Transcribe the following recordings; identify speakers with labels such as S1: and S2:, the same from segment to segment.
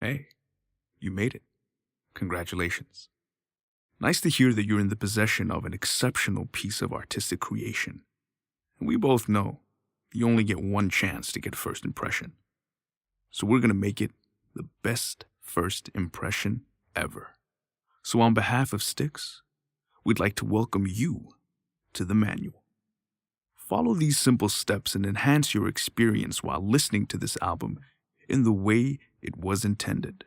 S1: Hey, you made it. Congratulations. Nice to hear that you're in the possession of an exceptional piece of artistic creation. And we both know you only get one chance to get first impression. So we're going to make it the best first impression ever. So on behalf of STICS, we'd like to welcome you to the manual. Follow these simple steps and enhance your experience while listening to this album in the way it was intended.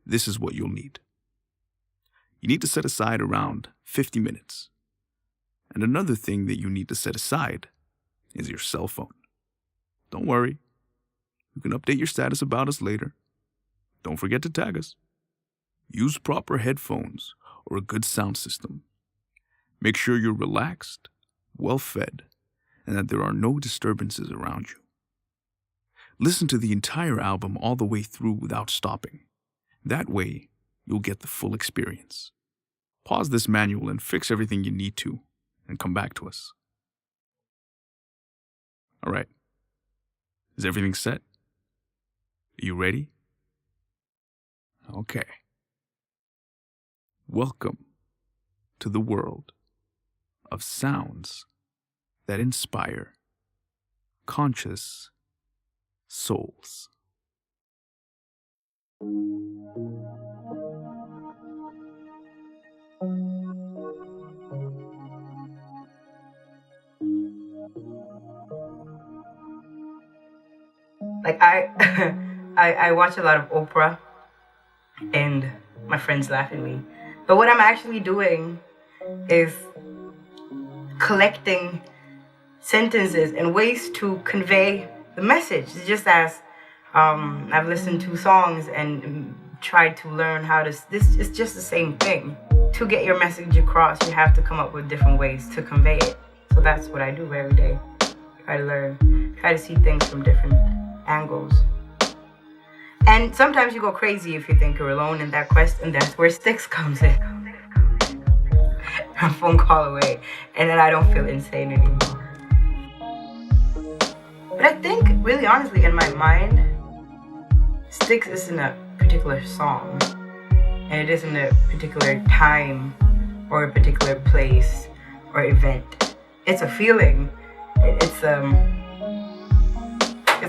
S1: This is what you'll need. You need to set aside around 50 minutes. And another thing that you need to set aside is your cell phone. Don't worry. You can update your status about us later. Don't forget to tag us. Use proper headphones or a good sound system. Make sure you're relaxed, well-fed, and that there are no disturbances around you. Listen to the entire album all the way through without stopping. That way, you'll get the full experience. Pause this manual and fix everything you need to, and come back to us. All right. Is everything set? Are you ready? Okay. Welcome to the world of sounds that inspire conscious souls.
S2: Like I watch a lot of Oprah, and my friends laugh at me. But what I'm actually doing is collecting sentences and ways to convey the message. It's just as I've listened to songs and tried to learn how to. This is just the same thing. To get your message across, you have to come up with different ways to convey it. So that's what I do every day. Try to learn, try to see things from different angles. And sometimes you go crazy if you think you're alone in that quest, and that's where STICS comes in. A phone call away, and then I don't feel insane anymore. But I think, really honestly, in my mind, STICS isn't a particular song, and it isn't a particular time or a particular place or event. It's a feeling. It's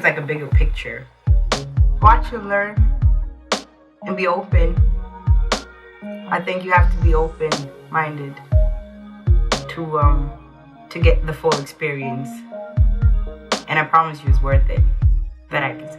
S2: like a bigger picture. Watch and learn and be open. I think you have to be open-minded to get the full experience. And I promise you it's worth it. That I can say.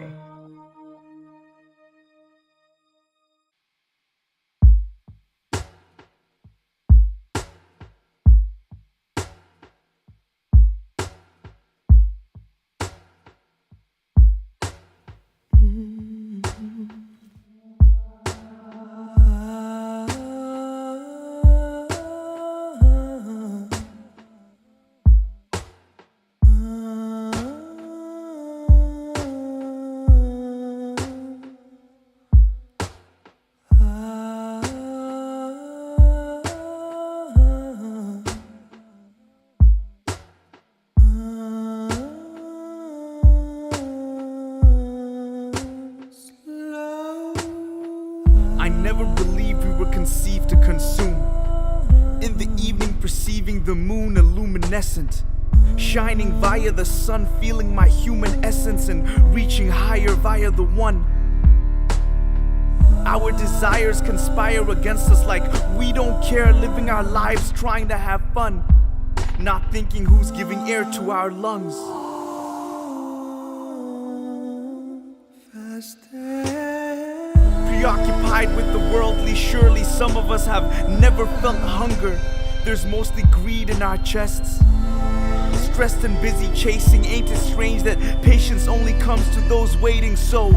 S1: I never believed we were conceived to consume. In the evening, perceiving the moon illuminescent, shining via the sun, feeling my human essence and reaching higher via the one. Our desires conspire against us like we don't care, living our lives trying to have fun, not thinking who's giving air to our lungs. Preoccupied with the worldly, surely some of us have never felt hunger. There's mostly greed in our chests. Stressed and busy chasing, ain't it strange that patience only comes to those waiting? So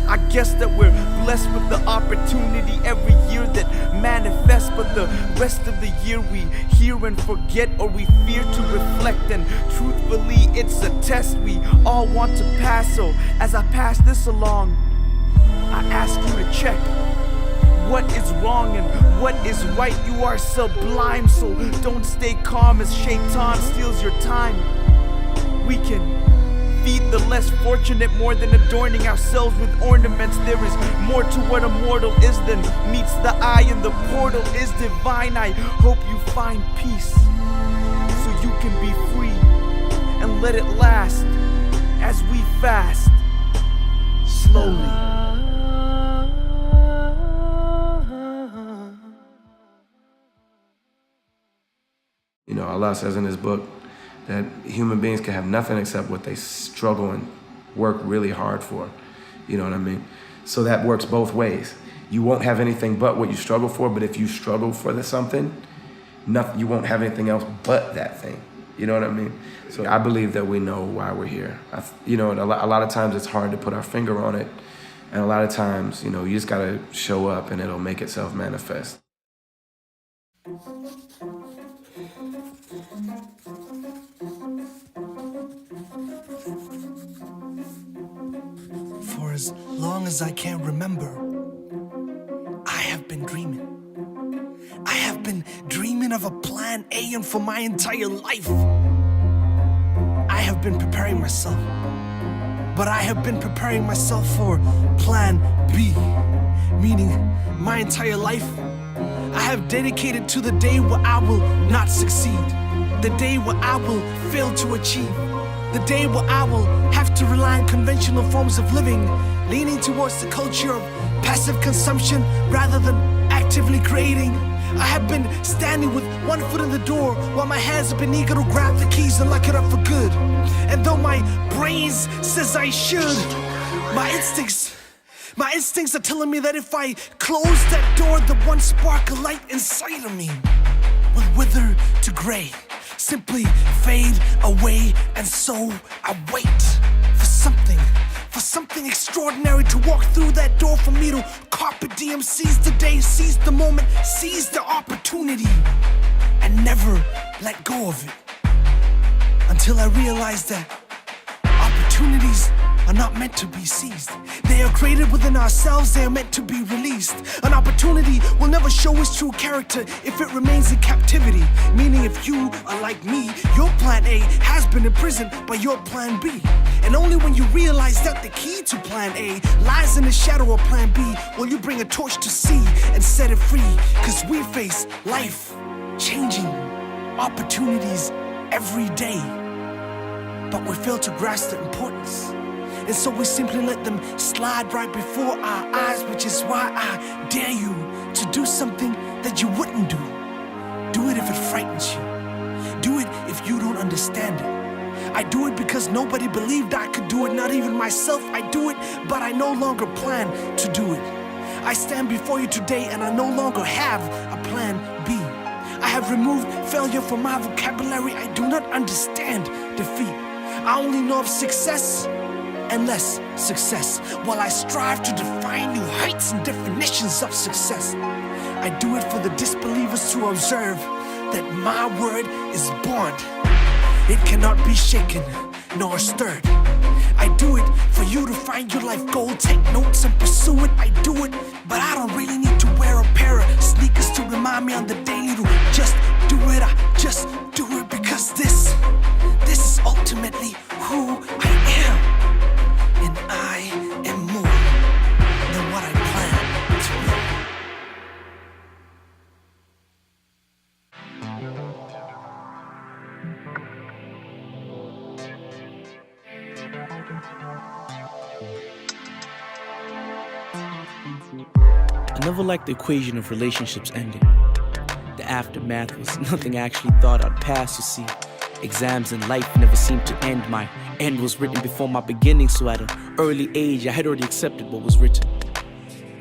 S1: I guess that we're blessed with the opportunity every year that manifests, but the rest of the year we hear and forget, or we fear to reflect. And truthfully, it's a test we all want to pass. So as I pass this along, I ask you to check what is wrong and what is right. You are sublime, so don't stay calm as Shaitan steals your time. We can
S3: feed the less fortunate more than adorning ourselves with ornaments. There is more to what a mortal is than meets the eye, and the portal is divine. I hope you find peace so you can be free, and let it last as we fast slowly.
S4: You know, Allah says in his book that human beings can have nothing except what they struggle and work really hard for. You know what I mean? So that works both ways. You won't have anything but what you struggle for, but if you struggle for something, you won't have anything else but that thing. You know what I mean? So I believe that we know why we're here. You know, and a lot of times it's hard to put our finger on it. And a lot of times, you know, you just gotta show up and it'll make itself manifest.
S5: For as long as I can remember, I have been dreaming. I have been dreaming of a plan A, and for my entire life, I have been preparing myself. But I have been preparing myself for plan B, meaning my entire life, I have dedicated to the day where I will not succeed, the day where I will fail to achieve, the day where I will have to rely on conventional forms of living, leaning towards the culture of passive consumption rather than actively creating. I have been standing with one foot in the door while my hands have been eager to grab the keys and lock it up for good. And though my brains says I should, my instincts are telling me that if I close that door, the one spark of light inside of me will wither to gray, simply fade away. And so I wait for something extraordinary to walk through that door for me to carpe diem, seize the day, seize the moment, seize the opportunity, and never let go of it. Until I realize that opportunities are not meant to be seized. They are created within ourselves, they are meant to be released. An opportunity will never show its true character if it remains in captivity. Meaning if you are like me, your plan A has been imprisoned by your plan B. And only when you realize that the key to plan A lies in the shadow of plan B will you bring a torch to C and set it free. Cause we face life changing opportunities every day, but we fail to grasp the importance. And so we simply let them slide right before our eyes, which is why I dare you to do something that you wouldn't do. Do it if it frightens you. Do it if you don't understand it. I do it because nobody believed I could do it, not even myself. I do it, but I no longer plan to do it. I stand before you today and I no longer have a plan B. I have removed failure from my vocabulary. I do not understand defeat. I only know of success and less success, while I strive to define new heights and definitions of success. I do it for the disbelievers to observe that my word is bond. It cannot be shaken nor stirred. I do it for you to find your life goal, take notes and pursue it. I do it, but I don't really need to wear a pair of sneakers to remind me on the daily to just do it. I just do it because this is ultimately who I am. And I am more than what I plan to be.
S6: I never liked the equation of relationships ending. The aftermath was nothing I actually thought I'd pass, you see. Exams in life never seemed to end. My end was written before my beginning, so at an early age I had already accepted what was written.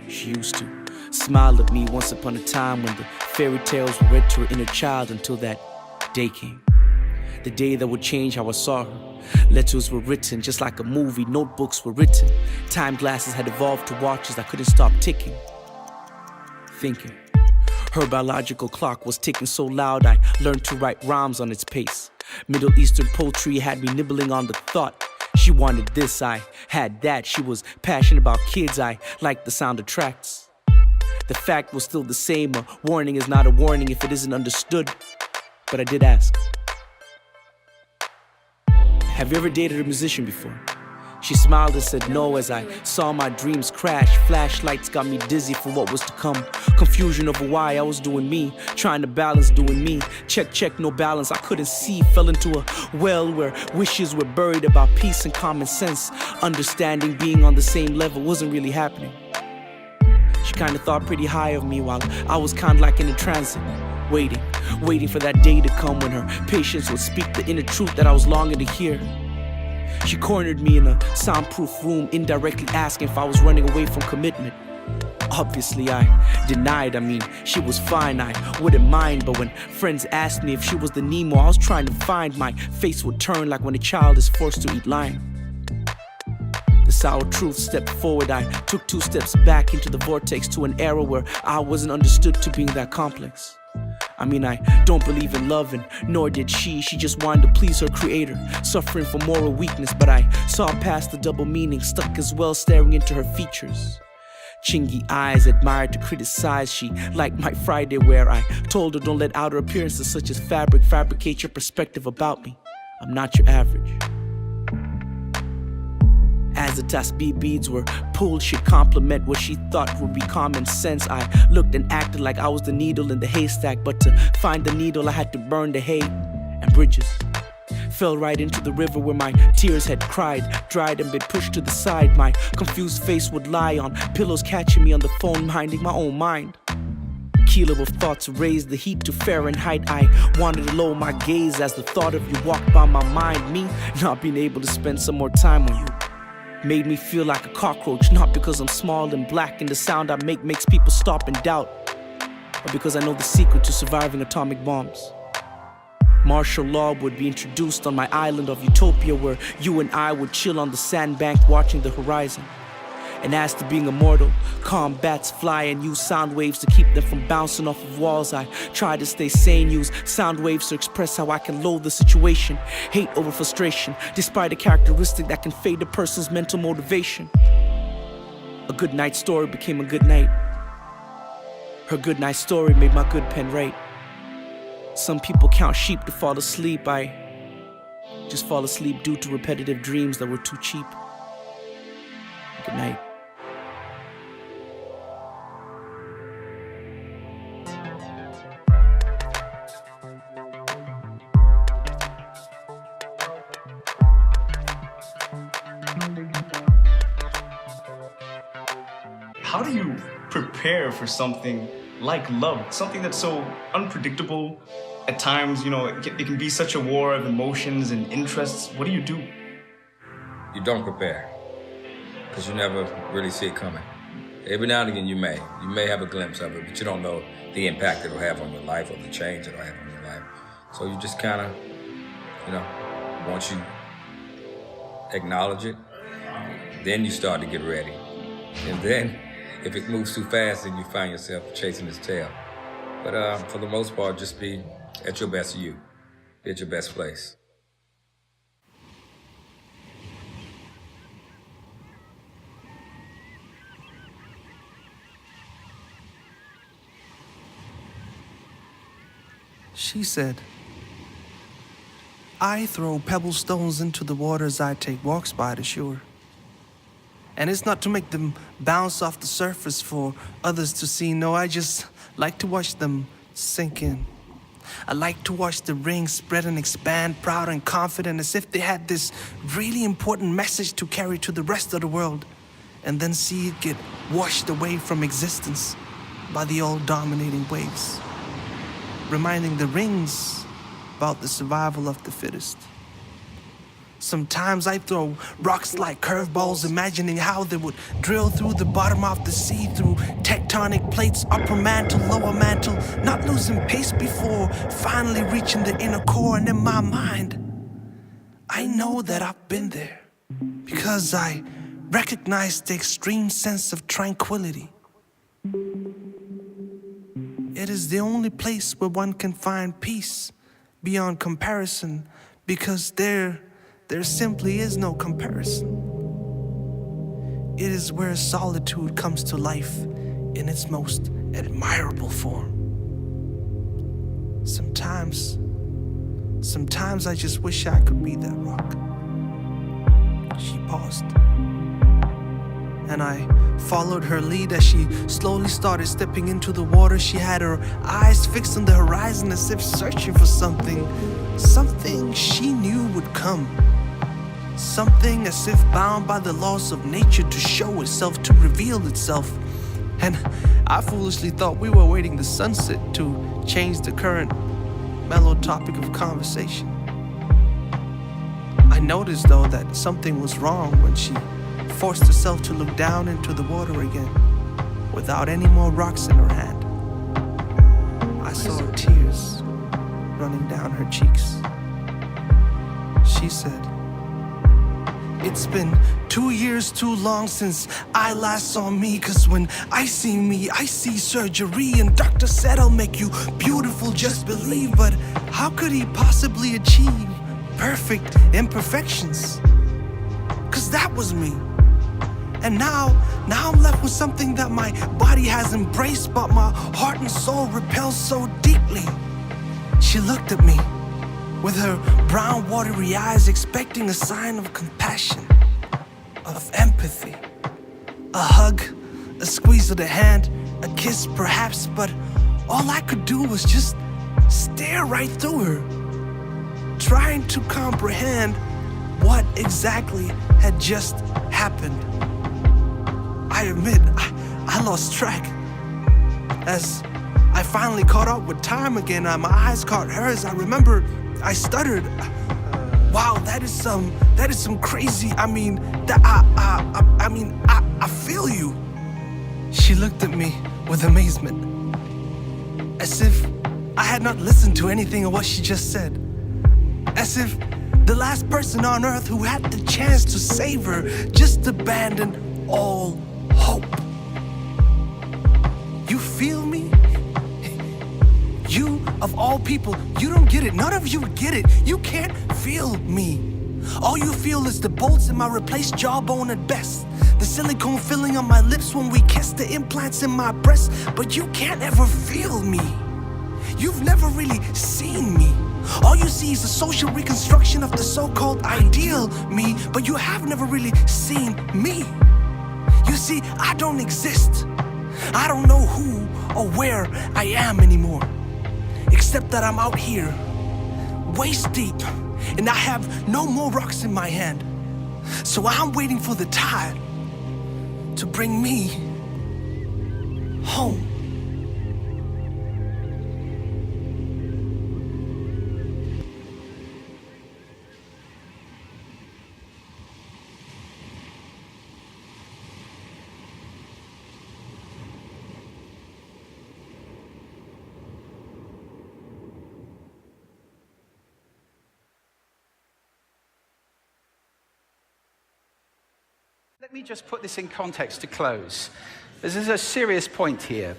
S6: She used to smile at me once upon a time when the fairy tales were read to her inner child, until that day came. The day that would change how I saw her. Letters were written just like a movie, notebooks were written. Time glasses had evolved to watches I couldn't stop ticking. Thinking. Her biological clock was ticking so loud I learned to write rhymes on its pace. Middle Eastern poetry had me nibbling on the thought. She wanted this, I had that. She was passionate about kids, I liked the sound of tracks. The fact was still the same, a warning is not a warning if it isn't understood. But I did ask, have you ever dated a musician before? She smiled and said no as I saw my dreams crash. Flashlights got me dizzy for what was to come. Confusion over why I was doing me, trying to balance doing me. Check, no balance, I couldn't see. Fell into a well where wishes were buried about peace and common sense. Understanding being on the same level wasn't really happening. She kinda thought pretty high of me while I was kinda like in a transit. Waiting for that day to come when her patience would speak the inner truth that I was longing to hear. She cornered me in a soundproof room, indirectly asking if I was running away from commitment. Obviously I denied. I mean, she was fine, I wouldn't mind. But when friends asked me if she was the Nemo I was trying to find, my face would turn like when a child is forced to eat lime. The sour truth stepped forward, I took 2 steps back into the vortex to an era where I wasn't understood to being that complex. I mean, I don't believe in love, and nor did she. She just wanted to please her creator, suffering from moral weakness. But I saw past the double meaning, stuck as well, staring into her features. Chingy eyes, admired to criticize. She liked my Friday wear. I told her don't let outer appearances such as fabric fabricate your perspective about me. I'm not your average. As the tasbih beads were pulled, she'd compliment what she thought would be common sense. I looked and acted like I was the needle in the haystack, but to find the needle I had to burn the hay and bridges. Fell right into the river where my tears had cried, dried and been pushed to the side. My confused face would lie on pillows, catching me on the phone, minding my own mind. Kilo of thoughts raised the heat to Fahrenheit. I wanted to lower my gaze as the thought of you walked by my mind. Me not being able to spend some more time on you made me feel like a cockroach, not because I'm small and black and the sound I make makes people stop and doubt, but because I know the secret to surviving atomic bombs. Martial law would be introduced on my island of utopia where you and I would chill on the sandbank watching the horizon. And as to being immortal, calm bats fly and use sound waves to keep them from bouncing off of walls. I try to stay sane, use sound waves to express how I can loathe the situation. Hate over frustration, despite a characteristic that can fade a person's mental motivation. A good night story became a good night. Her good night story made my good pen write. Some people count sheep to fall asleep. I just fall asleep due to repetitive dreams that were too cheap. Good night.
S7: How do you prepare for something like love? Something that's so unpredictable. At times, you know, it can be such a war of emotions and interests. What do?
S8: You don't prepare, because you never really see it coming. Every now and again you may have a glimpse of it, but you don't know the impact it'll have on your life or the change it'll have on your life. So you just kind of, you know, once you acknowledge it, then you start to get ready. And then, if it moves too fast, then you find yourself chasing its tail. But for the most part, just be at your best you. Be at your best place.
S5: She said, I throw pebble stones into the water as I take walks by the shore. And it's not to make them bounce off the surface for others to see. No, I just like to watch them sink in. I like to watch the rings spread and expand, proud and confident, as if they had this really important message to carry to the rest of the world, and then see it get washed away from existence by the all-dominating waves, reminding the rings about the survival of the fittest. Sometimes I throw rocks like curveballs, imagining how they would drill through the bottom of the sea, through tectonic plates, upper mantle, lower mantle, not losing pace before finally reaching the inner core. And in my mind, I know that I've been there, because I recognize the extreme sense of tranquility. It is the only place where one can find peace beyond comparison, because there simply is no comparison. It is where solitude comes to life in its most admirable form. Sometimes I just wish I could be that rock. She paused, and I followed her lead as she slowly started stepping into the water. She had her eyes fixed on the horizon as if searching for something she knew would come. Something as if bound by the laws of nature to show itself, to reveal itself. And I foolishly thought we were waiting the sunset to change the current mellow topic of conversation. I noticed, though, that something was wrong when she forced herself to look down into the water again, without any more rocks in her hand. I saw tears running down her cheeks. She said, "It's been 2 years too long since I last saw me, 'cause when I see me, I see surgery, and doctor said I'll make you beautiful, just believe." But how could he possibly achieve perfect imperfections? 'Cause that was me. And now I'm left with something that my body has embraced, but my heart and soul repels so deeply. She looked at me with her brown, watery eyes, expecting a sign of compassion, of empathy. A hug, a squeeze of the hand, a kiss perhaps, but all I could do was just stare right through her, trying to comprehend what exactly had just happened. I admit, I lost track. As I finally caught up with time again, my eyes caught hers. I remember I stuttered. "Wow, that is some crazy. I feel you." She looked at me with amazement, as if I had not listened to anything of what she just said, as if the last person on earth who had the chance to save her just abandoned all hope. "You feel me? You, of all people, you don't get it. None of you get it. You can't feel me. All you feel is the bolts in my replaced jawbone at best, the silicone filling on my lips when we kiss, the implants in my breast, but you can't ever feel me. You've never really seen me. All you see is a social reconstruction of the so-called ideal me, but you have never really seen me. You see, I don't exist. I don't know who or where I am anymore, except that I'm out here, waist deep, and I have no more rocks in my hand. So I'm waiting for the tide to bring me home."
S9: Let me just put this in context to close. This is a serious point here.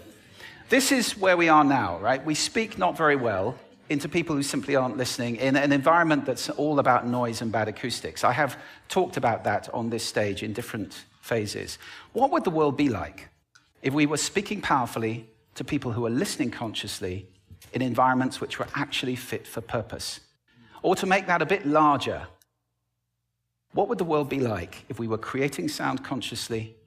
S9: This is where we are now, right? We speak not very well into people who simply aren't listening in an environment that's all about noise and bad acoustics. I have talked about that on this stage in different phases. What would the world be like if we were speaking powerfully to people who are listening consciously in environments which were actually fit for purpose? Or to make that a bit larger, what would the world be like if we were creating sound consciously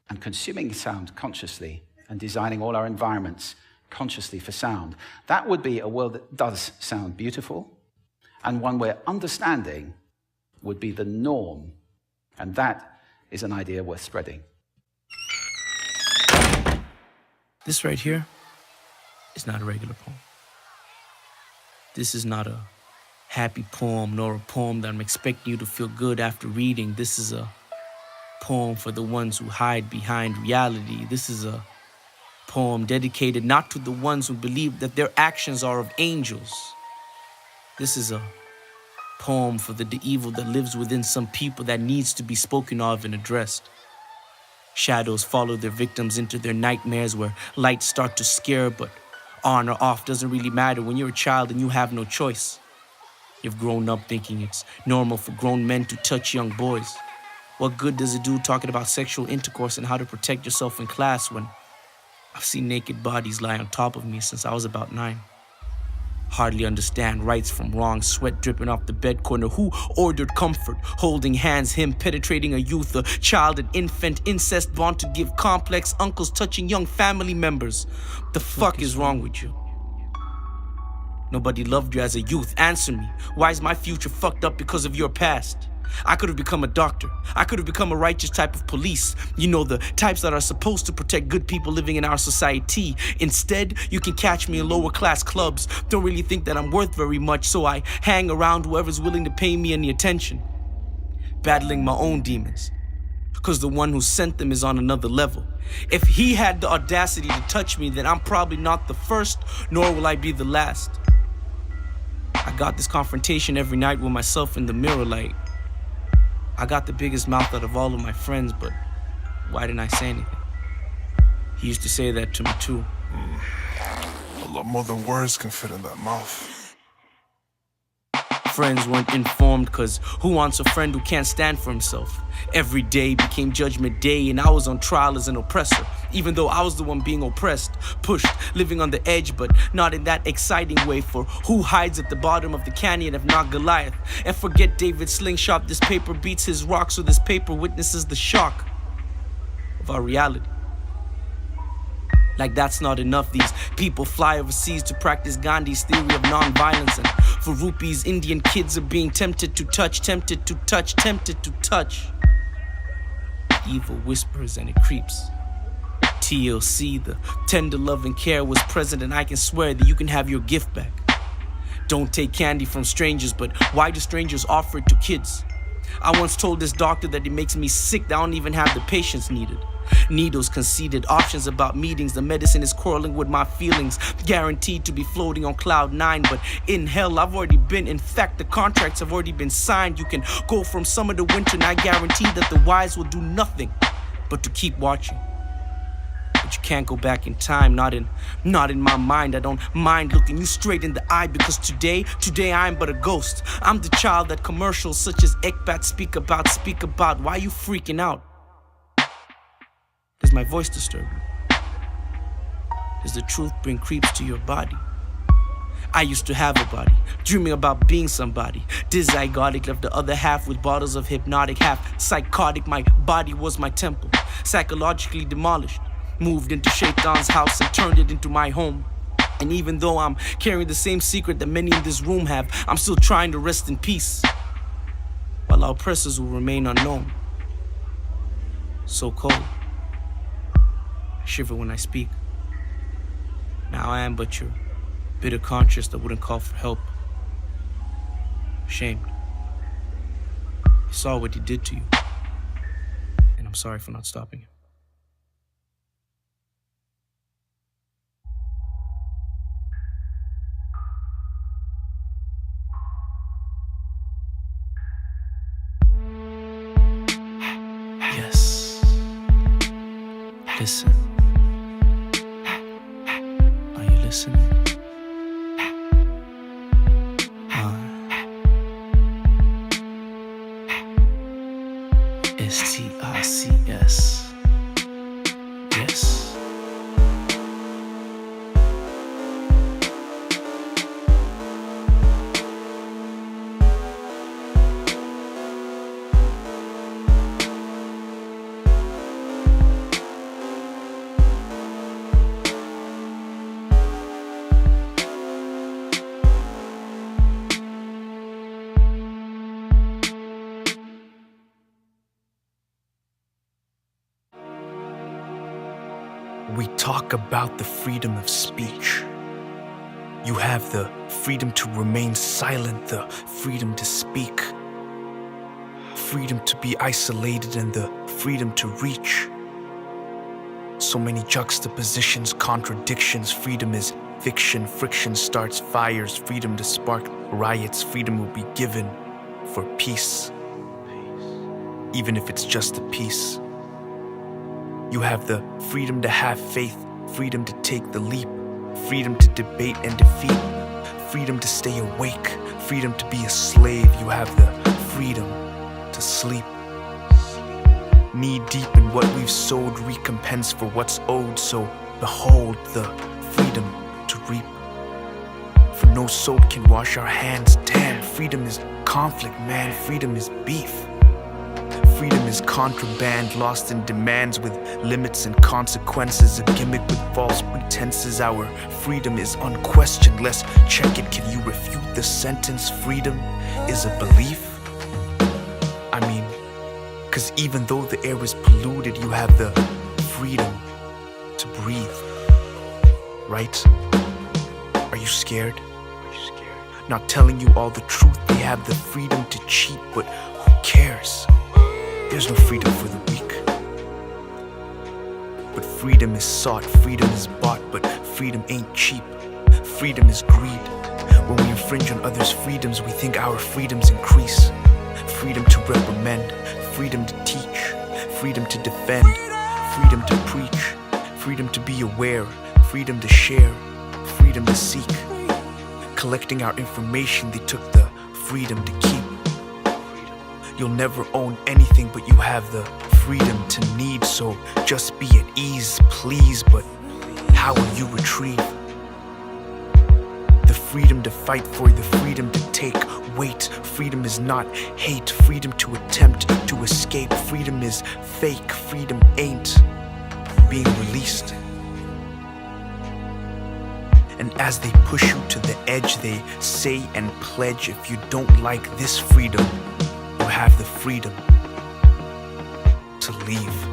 S9: and consuming sound consciously and designing all our environments consciously for sound? That would be a world that does sound beautiful, and one where understanding would be the norm. And that is an idea worth spreading.
S6: This right here is not a regular poem. This is not a happy poem, nor a poem that I'm expecting you to feel good after reading. This is a poem for the ones who hide behind reality. This is a poem dedicated not to the ones who believe that their actions are of angels. This is a poem for the evil that lives within some people that needs to be spoken of and addressed. Shadows follow their victims into their nightmares where lights start to scare, but on or off doesn't really matter when you're a child and you have no choice. You've grown up thinking it's normal for grown men to touch young boys. What good does it do talking about sexual intercourse and how to protect yourself in class when I've seen naked bodies lie on top of me since I was about 9? Hardly understand rights from wrongs, sweat dripping off the bed corner. Who ordered comfort? Holding hands, him penetrating a youth, a child, an infant, incest born to give complex uncles touching young family members. The fuck is wrong with you? Nobody loved you as a youth. Answer me. Why is my future fucked up because of your past? I could have become a doctor. I could have become a righteous type of police. You know, the types that are supposed to protect good people living in our society. Instead, you can catch me in lower class clubs. Don't really think that I'm worth very much, so I hang around whoever's willing to pay me any attention. Battling my own demons. Cause the one who sent them is on another level. If he had the audacity to touch me, then I'm probably not the first, nor will I be the last. I got this confrontation every night with myself in the mirror like, I got the biggest mouth out of all of my friends, but why didn't I say anything? He used to say that to me too.
S10: A lot more than words can fit in that mouth.
S6: Friends weren't informed, cause who wants a friend who can't stand for himself? Every day became judgment day and I was on trial as an oppressor. Even though I was the one being oppressed, pushed, living on the edge, but not in that exciting way. For who hides at the bottom of the canyon if not Goliath? And forget David's slingshot, this paper beats his rock, so this paper witnesses the shock of our reality. Like that's not enough, these people fly overseas to practice Gandhi's theory of non-violence. And for rupees, Indian kids are being tempted to touch, tempted to touch, tempted to touch. Evil whispers and it creeps. TLC, the tender love and care was present, and I can swear that you can have your gift back. Don't take candy from strangers, but why do strangers offer it to kids? I once told this doctor that it makes me sick that I don't even have the patience needed. Needles conceded, options about meetings. The medicine is quarreling with my feelings. Guaranteed to be floating on cloud 9, but in hell I've already been. In fact, the contracts have already been signed. You can go from summer to winter, and I guarantee that the wise will do nothing but to keep watching. But you can't go back in time, not in my mind. I don't mind looking you straight in the eye, because today I am but a ghost. I'm the child that commercials such as Ekbat speak about. Why are you freaking out? Does my voice disturb you? Does the truth bring creeps to your body? I used to have a body, dreaming about being somebody. Dizygotic, left the other half with bottles of hypnotic, half psychotic. My body was my temple, psychologically demolished. Moved into Shaitan's house and turned it into my home. And even though I'm carrying the same secret that many in this room have, I'm still trying to rest in peace, while our oppressors will remain unknown. So cold, I shiver when I speak. Now I am but your bitter conscience that wouldn't call for help. Ashamed. You saw what he did to you, and I'm sorry for not stopping him. Yes. Listen. Are you listening? S.T.I.C.S. Yes.
S1: We talk about the freedom of speech. You have the freedom to remain silent, the freedom to speak, freedom to be isolated, and the freedom to reach. So many juxtapositions, contradictions. Freedom is fiction, friction starts fires. Freedom to spark riots, freedom will be given for peace, even if it's just a piece. You have the freedom to have faith, freedom to take the leap, freedom to debate and defeat, freedom to stay awake, freedom to be a slave. You have the freedom to sleep. Knee deep in what we've sowed, recompense for what's owed. So behold the freedom to reap. For but no soap can wash our hands. Damn, freedom is conflict, man. Freedom is beef. Freedom is contraband, lost in demands with limits and consequences. A gimmick with false pretenses. Our freedom is unquestioned. Let's check it. Can you refute the sentence? Freedom is a belief? I mean, cause even though the air is polluted, you have the freedom to breathe, right? Are you scared? Not telling you all the truth. They have the freedom to cheat, but who cares? There's no freedom for the weak. But freedom is sought, freedom is bought, but freedom ain't cheap. Freedom is greed. When we infringe on others' freedoms, we think our freedoms increase. Freedom to reprimand, freedom to teach, freedom to defend, freedom to preach, freedom to be aware, freedom to share, freedom to seek. Collecting our information, they took the freedom to keep. You'll never own anything, but you have the freedom to need. So just be at ease, please. But how will you retrieve the freedom to fight for, the freedom to take? Wait, freedom is not hate. Freedom to attempt to escape. Freedom is fake. Freedom ain't being released. And as they push you to the edge, they say and pledge, if you don't like this freedom, you have the freedom to leave.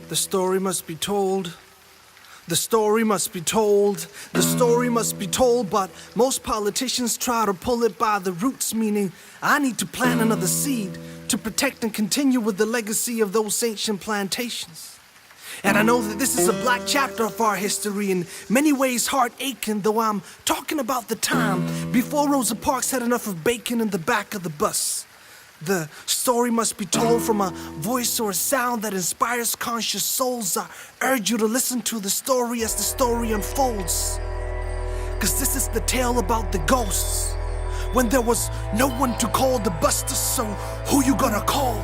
S5: The story must be told. The story must be told. The story must be told, but most politicians try to pull it by the roots, meaning I need to plant another seed to protect and continue with the legacy of those ancient plantations. And I know that this is a black chapter of our history, in many ways heart aching, though I'm talking about the time before Rosa Parks had enough of bacon in the back of the bus. The story must be told from a voice or a sound that inspires conscious souls. I urge you to listen to the story as the story unfolds. Cause this is the tale about the ghosts. When there was no one to call the busters, so who you gonna call?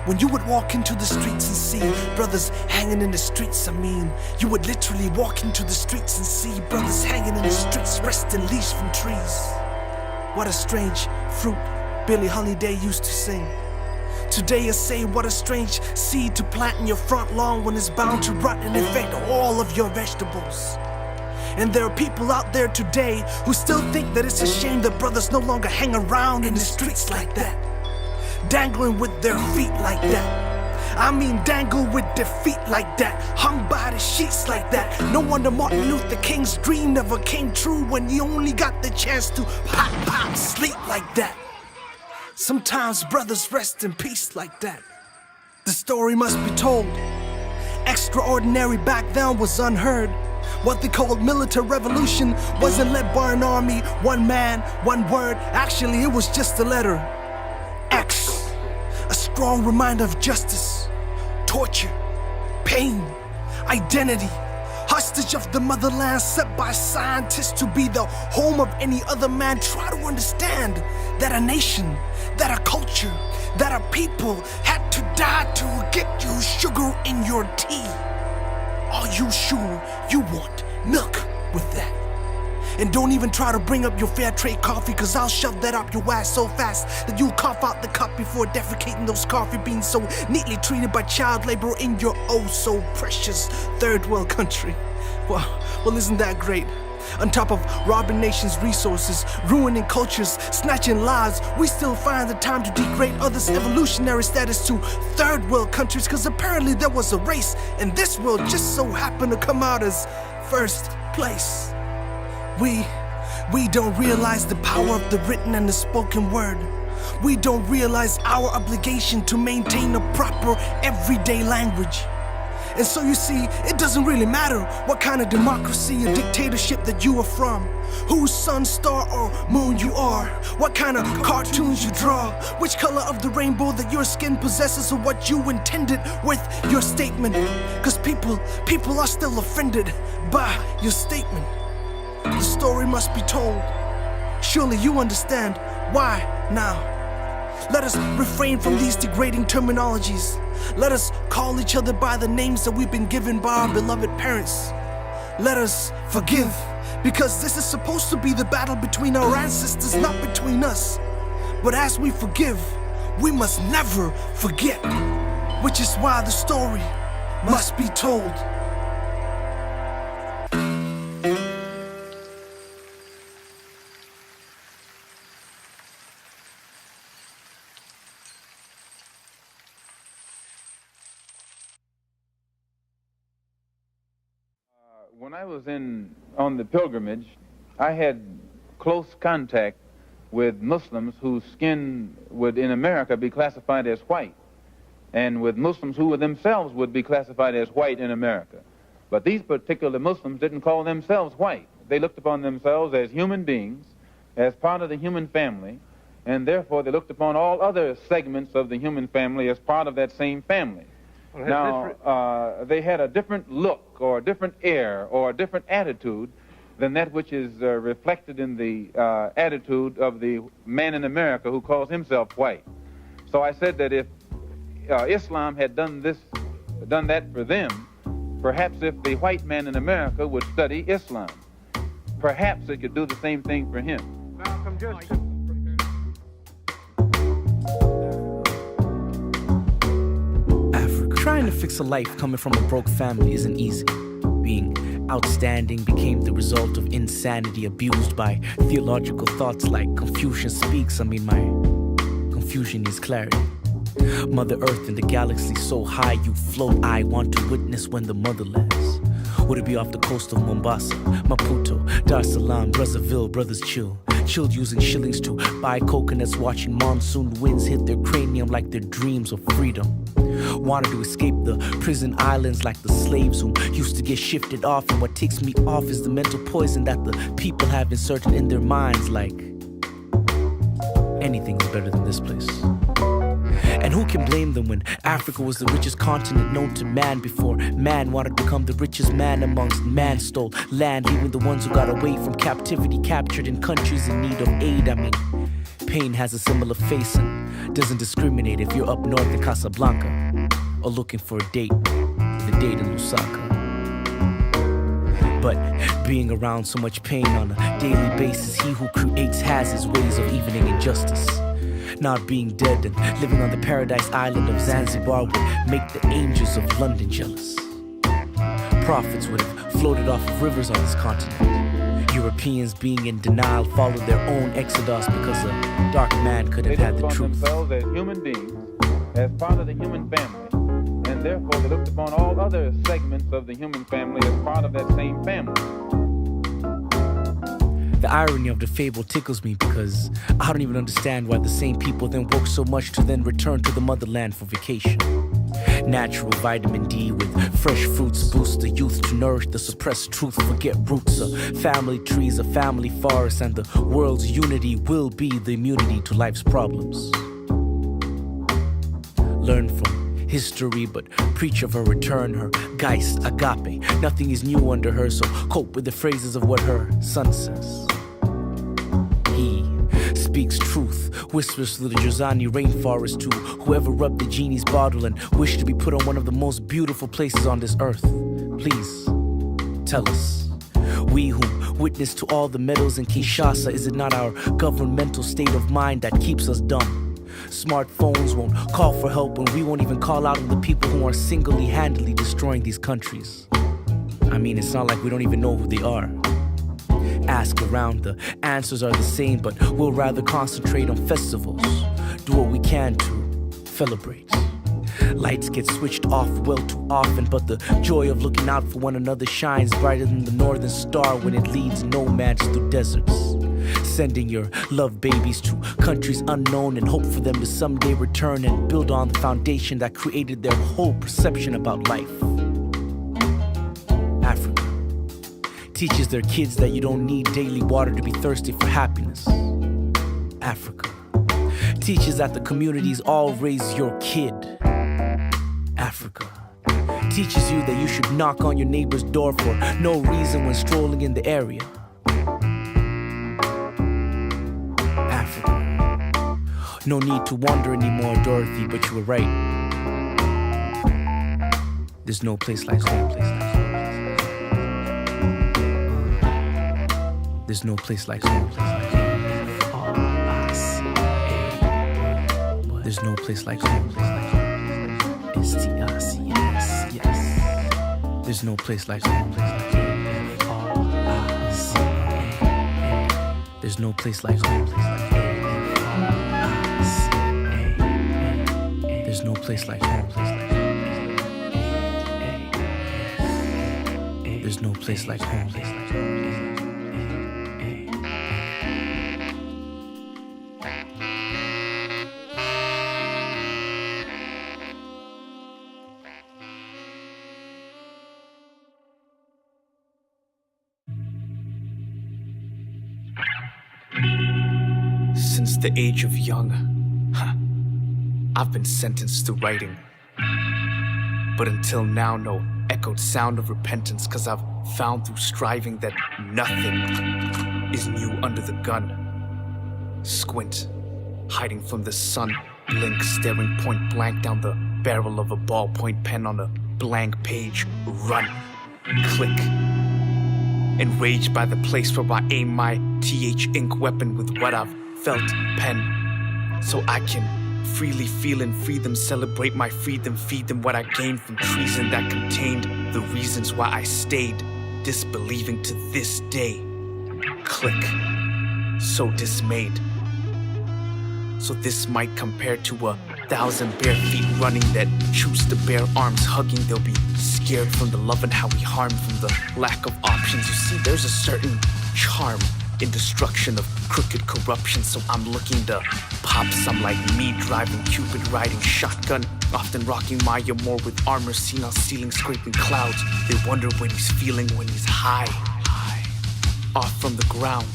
S5: When you would walk into the streets and see brothers hanging in the streets, you would literally walk into the streets and see brothers hanging in the streets, resting leash from trees. What a strange fruit Billie Holiday used to sing. Today I say what a strange seed to plant in your front lawn when it's bound to rot and infect all of your vegetables. And there are people out there today who still think that it's a shame that brothers no longer hang around in the streets like that, dangling with their feet like that. Dangle with their feet like that, hung by the sheets like that. No wonder Martin Luther King's dream never came true when he only got the chance to pop, sleep like that. Sometimes brothers rest in peace like that. The story must be told. Extraordinary back then was unheard. What they called military revolution wasn't led by an army, one man, one word. Actually, it was just a letter. X. A strong reminder of justice, torture, pain, identity. Hostage of the motherland set by scientists to be the home of any other man. Try to understand that a nation, that a culture, that a people had to die to get you sugar in your tea. Are you sure you want milk with that? And don't even try to bring up your fair trade coffee, cause I'll shove that up your ass so fast that you'll cough out the cup before defecating those coffee beans so neatly treated by child labor in your oh so precious third world country. Well, isn't that great? On top of robbing nations' resources, ruining cultures, snatching lives, we still find the time to degrade others' evolutionary status to third world countries, cause apparently there was a race and this world just so happened to come out as first place. We don't realize the power of the written and the spoken word. We don't realize our obligation to maintain a proper everyday language. And so you see, it doesn't really matter what kind of democracy or dictatorship that you are from, whose sun, star, or moon you are, what kind of cartoons you draw, which color of the rainbow that your skin possesses, or what you intended with your statement. Cause people are still offended by your statement. The story must be told. Surely you understand why now. Let us refrain from these degrading terminologies. Let us call each other by the names that we've been given by our beloved parents. Let us forgive, because this is supposed to be the battle between our ancestors, not between us. But as we forgive, we must never forget, which is why the story must be told.
S11: When I was on the pilgrimage, I had close contact with Muslims whose skin would in America be classified as white, and with Muslims who themselves would be classified as white in America. But these particular Muslims didn't call themselves white. They looked upon themselves as human beings, as part of the human family, and therefore they looked upon all other segments of the human family as part of that same family. Now, they had a different look or a different air or a different attitude than that which is reflected in the attitude of the man in America who calls himself white. So I said that if Islam had done that for them, perhaps if the white man in America would study Islam, perhaps it could do the same thing for him.
S6: Trying to fix a life coming from a broke family isn't easy. Being outstanding became the result of insanity, abused by theological thoughts like Confucian speaks. My confusion is clarity. Mother Earth in the galaxy so high you float. I want to witness when the mother lands. Would it be off the coast of Mombasa, Maputo, Dar es Salaam, Brazzaville, brothers chill. Chilled using shillings to buy coconuts, watching monsoon winds hit their cranium like their dreams of freedom. Wanted to escape the prison islands like the slaves who used to get shifted off. And what takes me off is the mental poison that the people have inserted in their minds, like anything is better than this place. And who can blame them when Africa was the richest continent known to man before man wanted to become the richest man amongst man, stole land, leaving the ones who got away from captivity captured in countries in need of aid. Pain has a similar face and doesn't discriminate if you're up north in Casablanca or looking for a date with a date in Lusaka. But being around so much pain on a daily basis, he who creates has his ways of evening injustice. Not being dead and living on the paradise island of Zanzibar would make the angels of London jealous. Prophets would have floated off of rivers on this continent. Europeans being in denial followed their own exodus because a dark man could have had the truth.
S11: They looked upon themselves as human beings, as part of the human family, and therefore they looked upon all other segments of the human family as part of that same family.
S6: The irony of the fable tickles me because I don't even understand why the same people then work so much to then return to the motherland for vacation. Natural vitamin D with fresh fruits boost the youth to nourish the suppressed truth. Forget roots, a family trees, a family forest, and the world's unity will be the immunity to life's problems. Learn from history, but preach of her return, her Geist, agape. Nothing is new under her, so cope with the phrases of what her son says. He speaks truth, whispers through the Jozani rainforest to whoever rubbed the genie's bottle and wished to be put on one of the most beautiful places on this earth. Please, tell us. We whom witness to all the medals in Kinshasa, is it not our governmental state of mind that keeps us dumb? Smartphones won't call for help and we won't even call out on the people who are single-handedly destroying these countries. It's not like we don't even know who they are. Ask around, the answers are the same, but we'll rather concentrate on festivals. Do what we can to celebrate. Lights get switched off well too often, but the joy of looking out for one another shines brighter than the northern star when it leads nomads through deserts. Sending your love babies to countries unknown and hope for them to someday return and build on the foundation that created their whole perception about life. Africa teaches their kids that you don't need daily water to be thirsty for happiness. Africa teaches that the communities all raise your kid. Africa teaches you that you should knock on your neighbor's door for no reason when strolling in the area. Africa. No need to wonder anymore, Dorothy, but you were right. There's no place like home. There's no place like home. There's no place like home. S.T.I.C.S. Yes. There's no place like home. There's no place like home. There's no place like home. There's no place like home.
S1: Since the age of young, I've been sentenced to writing. But until now, no echoed sound of repentance, 'cause I've found through striving that nothing is new under the gun. Squint, hiding from the sun, blink, staring point blank down the barrel of a ballpoint pen on a blank page, run, click. Enraged by the place where I aim my TH ink weapon with what I've felt pen, so I can freely feel and free them, celebrate my freedom, feed them what I gained from treason that contained the reasons why I stayed disbelieving to this day. Click, so dismayed. So this might compare to 1,000 bare feet running that choose to bare arms hugging. They'll be scared from the love and how we harm from the lack of options. You see, there's a certain charm in destruction of crooked corruption, so I'm looking to pop some like me, driving Cupid, riding shotgun, often rocking Maya more with armor seen on ceiling, scraping clouds. They wonder what he's feeling when he's high, off from the ground.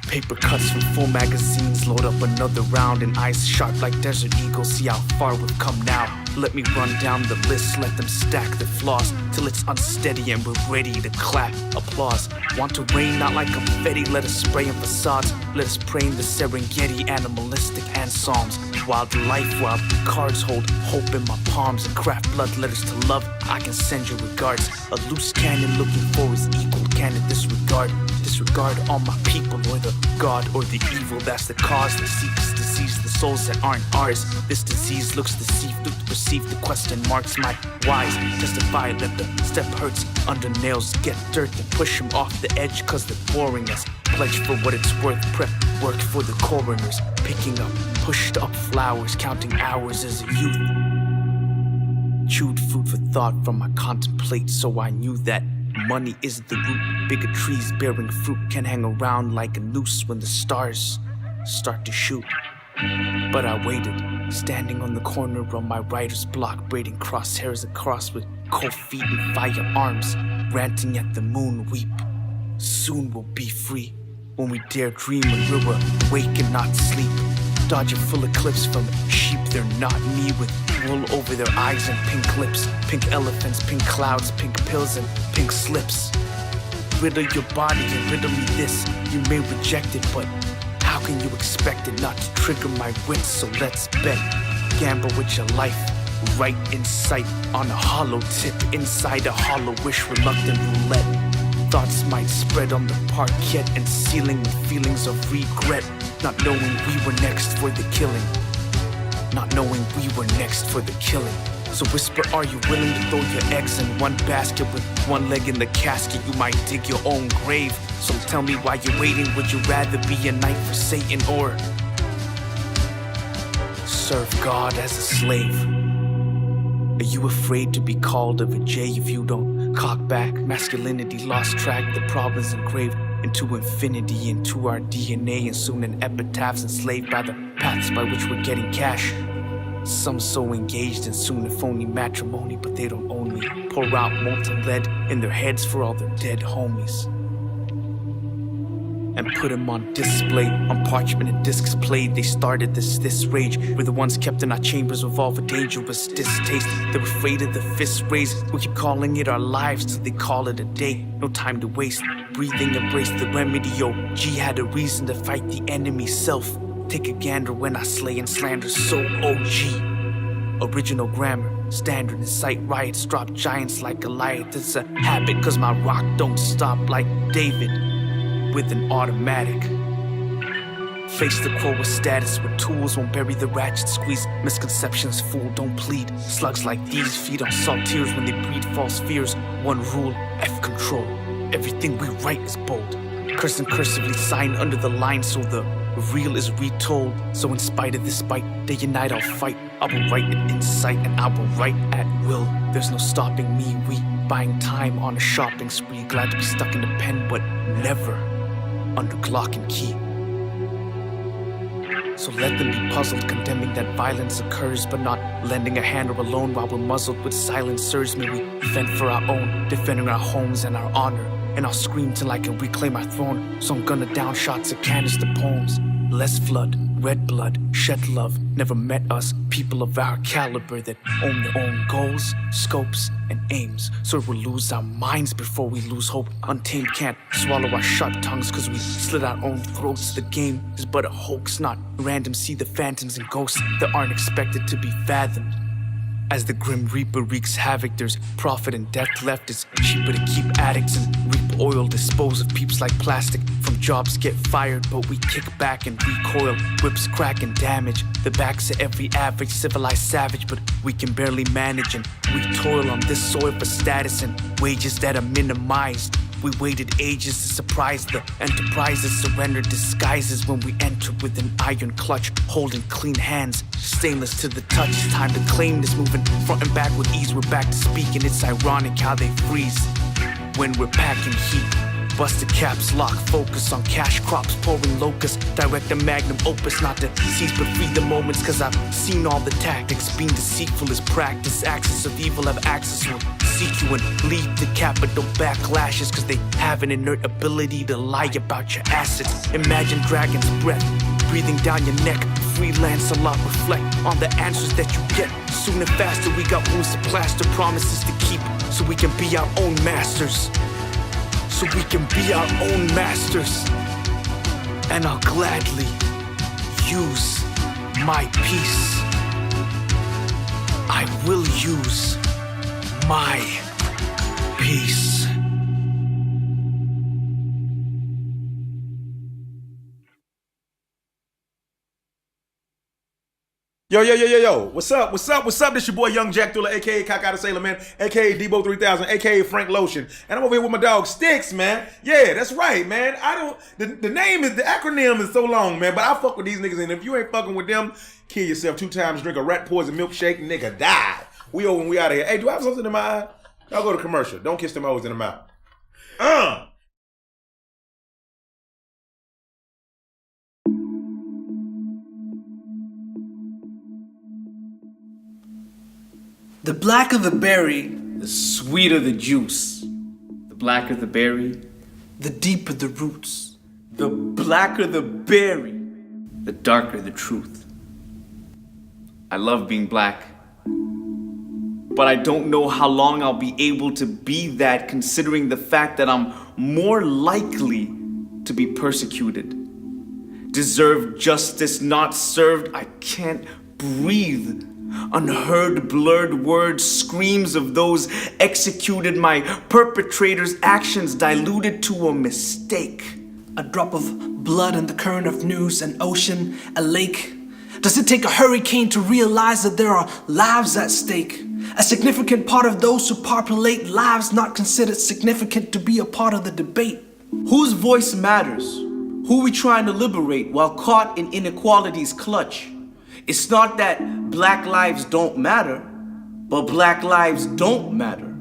S1: Paper cuts from full magazines, load up another round, and eyes sharp like desert eagles, see how far we've come now. Let me run down the list, let them stack their flaws, till it's unsteady and we're ready to clap applause. Want to rain, not like confetti, let us spray in facades, let us pray in the Serengeti, animalistic and psalms. Wild life, wild cards hold hope in my palms, and craft blood letters to love, I can send you regards. A loose cannon looking for his equal, can it disregard all my people, or the God or the evil that's the cause that seeks disease the souls that aren't ours. This disease looks deceived, look to perceive the question marks. My wise testify that the step hurts under nails, get dirt and push him off the edge 'cause they're boring us. Pledge for what it's worth, prep work for the coroners, picking up pushed up flowers, counting hours as a youth. Chewed food for thought from my contemplate, so I knew that money is the root. Bigger trees bearing fruit can hang around like a noose when the stars start to shoot. But I waited, standing on the corner of my writer's block, braiding crosshairs across with cold feet and firearms, ranting at the moon, weep. Soon we'll be free, when we dare dream when we're awake and not sleep. Dodging full eclipse from sheep, they're not me, with wool over their eyes and pink lips. Pink elephants, pink clouds, pink pills and pink slips. Riddle your body and riddle me this. You may reject it, but how can you expect it not to trigger my wits? So let's bet. Gamble with your life, right in sight, on a hollow tip, inside a hollow wish, reluctant roulette. Thoughts might spread on the parquet and ceiling with feelings of regret, not knowing we were next for the killing. Not knowing we were next for the killing. So whisper, are you willing to throw your eggs in one basket with one leg in the casket? You might dig your own grave. So tell me why you're waiting. Would you rather be a knight for Satan or serve God as a slave? Are you afraid to be called a Vijay if you don't cock back? Masculinity lost track, the problem's engraved
S6: into infinity, into our DNA, and soon an epitaph's enslaved by the paths by which we're getting cash. Some so engaged in soon if only matrimony, but they don't only pour out molten lead in their heads for all their dead homies and put them on display on parchment and discs played. They started this rage. We're the ones kept in our chambers with all the dangerous distaste. They're afraid of the fist raised. We keep calling it our lives till they call it a day. No time to waste. Breathing, embrace the remedy. Yo, G had a reason to fight the enemy self. Take a gander when I slay and slander. So OG. Original grammar, standard in sight. Riots drop giants like Goliath. It's a habit cause my rock don't stop like David with an automatic. Face the quo with status, with tools won't bury the ratchet. Squeeze misconceptions, fool, don't plead. Slugs like these feed on salt tears when they breed false fears. One rule, F control. Everything we write is bold. Curse and cursively signed under the line so the real is retold. So in spite of this fight, day and night I'll fight. I will write at insight and I will write at will. There's no stopping me, we buying time on a shopping spree. Glad to be stuck in the pen, but never under Glock and key. So let them be puzzled, condemning that violence occurs, but not lending a hand or a loan while we're muzzled with silencers. May we fend for our own, defending our homes and our honor. And I'll scream till I can reclaim our throne. So I'm gonna down shots at canister poems. Less flood, red blood, shed love. Never met us, people of our caliber that own their own goals, scopes, and aims. So we'll lose our minds before we lose hope. Untamed can't swallow our shut tongues cause we slit our own throats. The game is but a hoax, not random. See the phantoms and ghosts that aren't expected to be fathomed. As the Grim Reaper wreaks havoc, there's profit and death left. It's cheaper to keep addicts and reap oil, dispose of peeps like plastic. From jobs get fired, but we kick back and recoil. Whips crack and damage the backs of every average civilized savage, but we can barely manage and we toil on this soil for status and wages that are minimized. We waited ages to surprise the enterprises, surrender disguises when we enter with an iron clutch, holding clean hands, stainless to the touch. It's time to claim this, moving front and back with ease. We're back to speak and it's ironic how they freeze when we're packing heat. Busted caps lock, focus on cash crops, pouring locusts. Direct a magnum opus, not to seize but free the moments. Cause I've seen all the tactics, being deceitful is practice. Axis of evil have access will seek you and lead to capital backlashes. Cause they have an inert ability to lie about your assets. Imagine dragon's breath breathing down your neck. Freelance a lot, reflect on the answers that you get. Soon and faster we got wounds to plaster, promises to keep. So we can be our own masters. So we can be our own masters. And I'll gladly use my peace. I will use my peace.
S12: Yo, what's up? This your boy Young Jack Thriller, aka Kakata Sailor Man, aka Debo 3000, aka Frank Lotion. And I'm over here with my dog S.T.I.C.S, man. Yeah, that's right, man. The acronym is so long, man, but I fuck with these niggas, and if you ain't fucking with them, kill yourself 2 times, drink a rat poison milkshake, nigga, die. We over and we out of here. Hey, do I have something in my eye? I'll go to commercial. Don't kiss them hoes in the mouth.
S5: The blacker the berry,
S6: the sweeter the juice. The blacker the berry,
S5: the deeper the roots.
S6: The blacker the berry, the darker the truth. I love being black, but I don't know how long I'll be able to be that, considering the fact that I'm more likely to be persecuted. Deserved justice not served, I can't breathe. Unheard, blurred words, screams of those executed, my perpetrators' actions diluted to a mistake.
S5: A drop of blood in the current of news, an ocean, a lake. Does it take a hurricane to realize that there are lives at stake? A significant part of those who populate lives not considered significant to be a part of the debate.
S6: Whose voice matters? Who we trying to liberate while caught in inequality's clutch? It's not that black lives don't matter, but black lives don't matter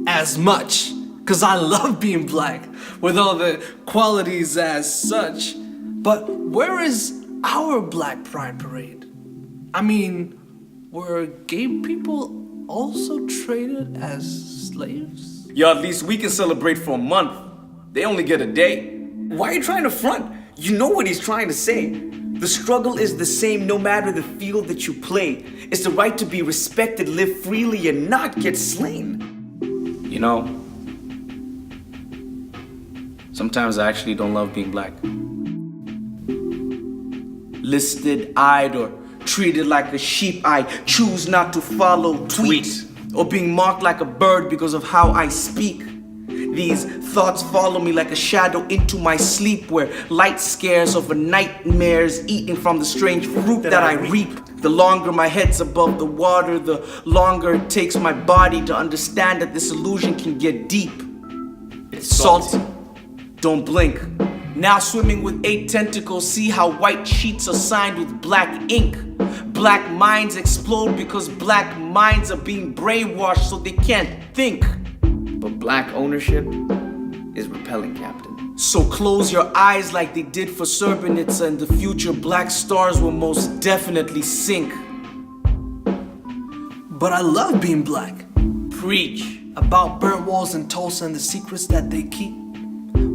S5: as much Cause I love being black, with all the qualities as such. But where is our Black Pride Parade? I mean, were gay people also traded as slaves?
S6: Yo, at least we can celebrate for a month. They only get a day. Why are you trying to front? You know what he's trying to say. The struggle is the same no matter the field that you play. It's the right to be respected, live freely, and not get slain. You know, sometimes I actually don't love being black. Listed, eyed, or treated like a sheep, I choose not to follow tweet. Or being mocked like a bird because of how I speak. These thoughts follow me like a shadow into my sleep, where light scares over nightmares eating from the strange fruit that I reap. The longer my head's above the water, the longer it takes my body to understand that this illusion can get deep. It's salty. Don't blink. Now swimming with 8 tentacles, see how white sheets are signed with black ink. Black minds explode because black minds are being brainwashed so they can't think. But black ownership is repelling, Captain. So close your eyes like they did for Srebrenica, and the future black stars will most definitely sink.
S5: But I love being black.
S6: Preach.
S5: About burnt walls in Tulsa and the secrets that they keep.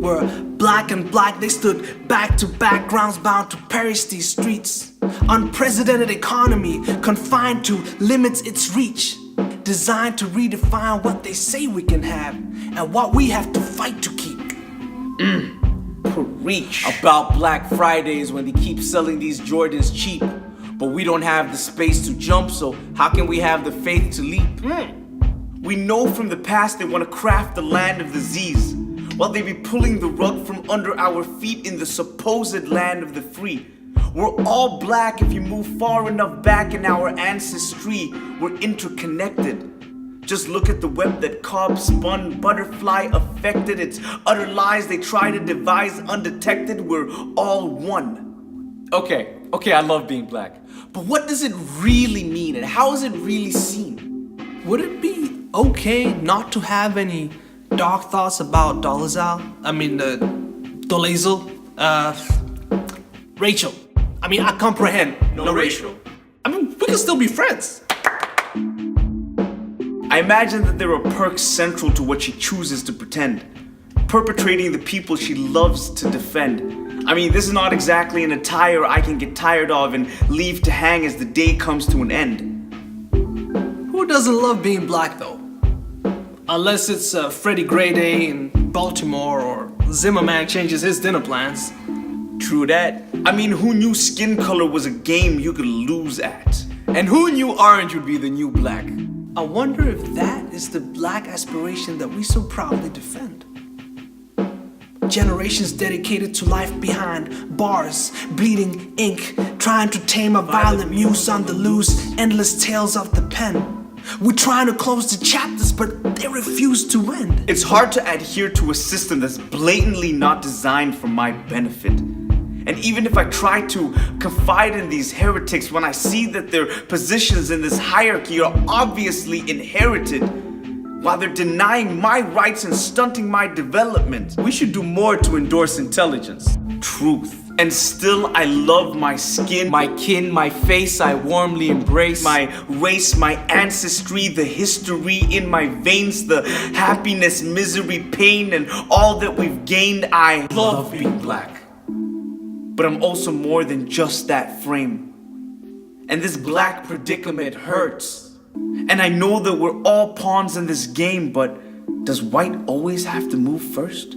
S5: Where black and black they stood back to back, grounds bound to perish these streets. Unprecedented economy confined to limits its reach. Designed to redefine what they say we can have and what we have to fight to keep.
S6: Preach. About Black Fridays when they keep selling these Jordans cheap, but we don't have the space to jump, so how can we have the faith to leap? We know from the past they want to craft the land of the Z's, while they be pulling the rug from under our feet in the supposed land of the free. We're all black if you move far enough back in our ancestry. We're interconnected. Just look at the web that Cobb spun, butterfly affected. It's utter lies they try to devise undetected. We're all one. Okay, I love being black. But what does it really mean, and how is it really seen?
S5: Would it be okay not to have any dark thoughts about Dolezal? Rachel. I comprehend.
S6: No Rachel.
S5: We can still be friends.
S6: I imagine that there are perks central to what she chooses to pretend, perpetrating the people she loves to defend. This is not exactly an attire I can get tired of and leave to hang as the day comes to an end.
S5: Who doesn't love being black though? Unless it's Freddie Gray Day in Baltimore or Zimmerman changes his dinner plans.
S6: True that. Who knew skin color was a game you could lose at? And who knew orange would be the new black?
S5: I wonder if that is the black aspiration that we so proudly defend. Generations dedicated to life behind bars, bleeding ink, trying to tame a violent muse on the loose, endless tales of the pen. We're trying to close the chapters, but they refuse to end.
S6: It's hard to adhere to a system that's blatantly not designed for my benefit. And even if I try to confide in these heretics, when I see that their positions in this hierarchy are obviously inherited, while they're denying my rights and stunting my development, we should do more to endorse intelligence, truth. And still I love my skin, my kin, my face I warmly embrace, my race, my ancestry, the history in my veins, the happiness, misery, pain, and all that we've gained. I love being black. But I'm also more than just that frame. And this black predicament hurts. And I know that we're all pawns in this game, but does white always have to move first?